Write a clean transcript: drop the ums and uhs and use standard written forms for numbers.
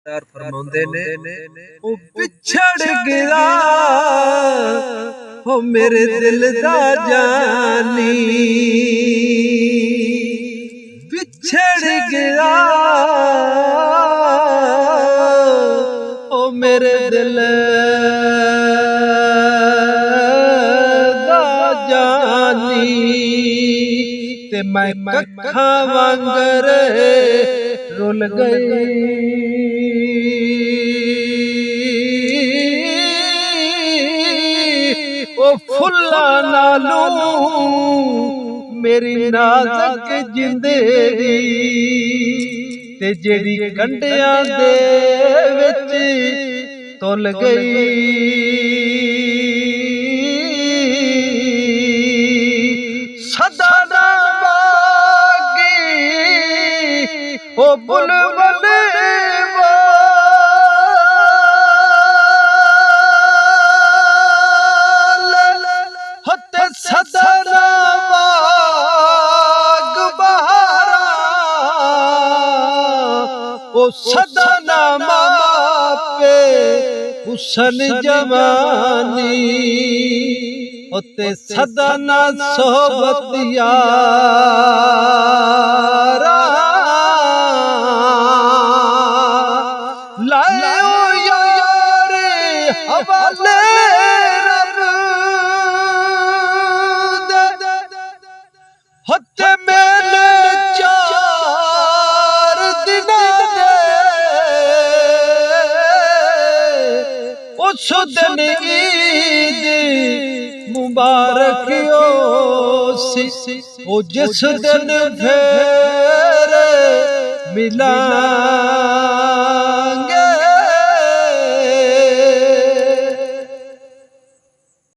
फरमाउंदे ने ओ बिछड़ गया हो मेरे दिल दा जानी, बिछड़ गया ओ मेरे दिल दा जानी, ते मैं कखा वांगर रुल गई। ओ फुल्ला नालू मेरी नाज़क जिंदगी ते जेड़ी कंडियां दे विच तुल गई। सदा ना बागी ओ बुलबुल सदा बाग बहारा ओ सदा मापे हुसन जवानी, ओते सदा ना सोहबत यारा लायो यार हवाले मेले चार दिन दे उस दिन ईद मुबारक ओ जिस दिन फिर मिला।